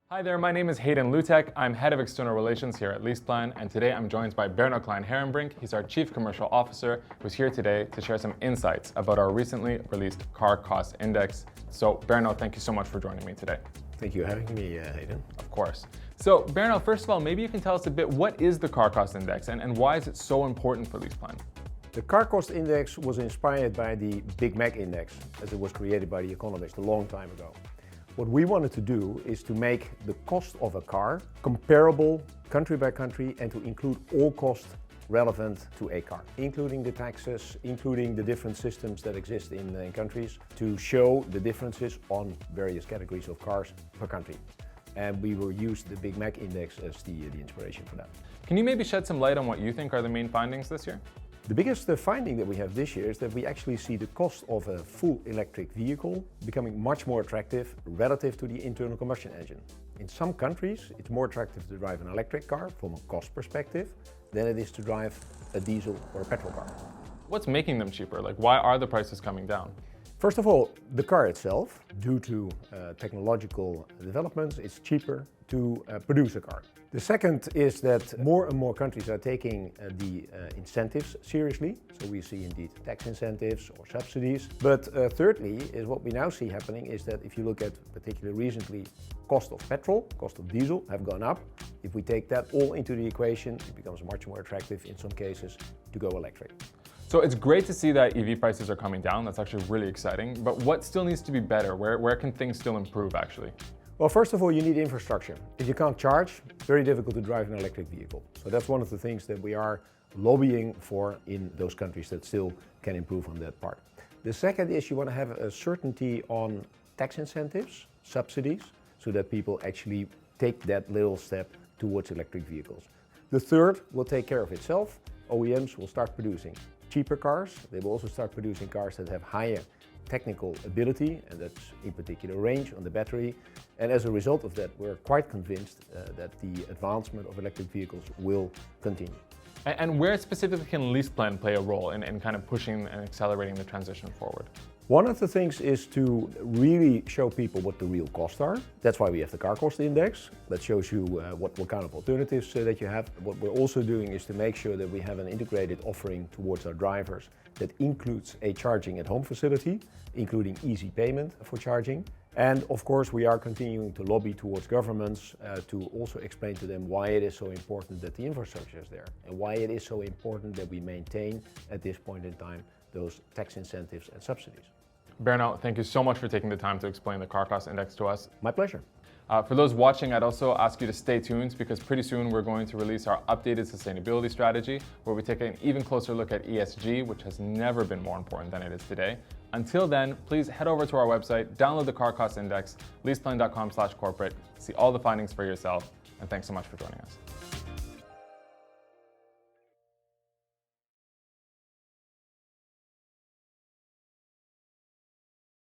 Hi there, my name is Hayden Lutek. I'm Head of External Relations here at LeasePlan, and today I'm joined by Berno Klein-Herenbrink. He's our Chief Commercial Officer, who's here today to share some insights about our recently released Car Cost Index. So Berno, thank you so much for joining me today. Thank you for having me, Hayden. Of course. So Berno, first of all, maybe you can tell us a bit, what is the Car Cost Index and why is it so important for LeasePlan? The Car Cost Index was inspired by the Big Mac Index, as it was created by the economists a long time ago. What we wanted to do is to make the cost of a car comparable country by country and to include all costs relevant to a car, including the taxes, including the different systems that exist in countries, to show the differences on various categories of cars per country. And we will use the Big Mac Index as the inspiration for that. Can you maybe shed some light on what you think are the main findings this year? The biggest finding that we have this year is that we actually see the cost of a full electric vehicle becoming much more attractive relative to the internal combustion engine. In some countries, it's more attractive to drive an electric car from a cost perspective than it is to drive a diesel or a petrol car. What's making them cheaper? Like, why are the prices coming down? First of all, the car itself, due to technological developments, it's cheaper to produce a car. The second is that more and more countries are taking the incentives seriously. So we see indeed tax incentives or subsidies. But thirdly, is what we now see happening is that if you look at particularly recently, cost of petrol, cost of diesel have gone up. If we take that all into the equation, it becomes much more attractive in some cases to go electric. So it's great to see that EV prices are coming down. That's actually really exciting. But what still needs to be better? Where can things still improve, actually? Well, first of all, you need infrastructure. If you can't charge, it's very difficult to drive an electric vehicle. So that's one of the things that we are lobbying for in those countries that still can improve on that part. The second is you want to have a certainty on tax incentives, subsidies, so that people actually take that little step towards electric vehicles. The third will take care of itself. OEMs will start producing cheaper cars. They will also start producing cars that have higher technical ability, and that's in particular range on the battery. And as a result of that, we're quite convinced that the advancement of electric vehicles will continue. And where specifically can LeasePlan play a role in kind of pushing and accelerating the transition forward? One of the things is to really show people what the real costs are. That's why we have the Car Cost Index that shows you what kind of alternatives that you have. What we're also doing is to make sure that we have an integrated offering towards our drivers that includes a charging at home facility, including easy payment for charging. And of course, we are continuing to lobby towards governments to also explain to them why it is so important that the infrastructure is there and why it is so important that we maintain at this point in time those tax incentives and subsidies. Berno, thank you so much for taking the time to explain the Car Cost Index to us. My pleasure. For those watching, I'd also ask you to stay tuned because pretty soon we're going to release our updated sustainability strategy where we take an even closer look at ESG, which has never been more important than it is today. Until then, please head over to our website, download the Car Cost Index, leaseplan.com/corporate, see all the findings for yourself, and thanks so much for joining us.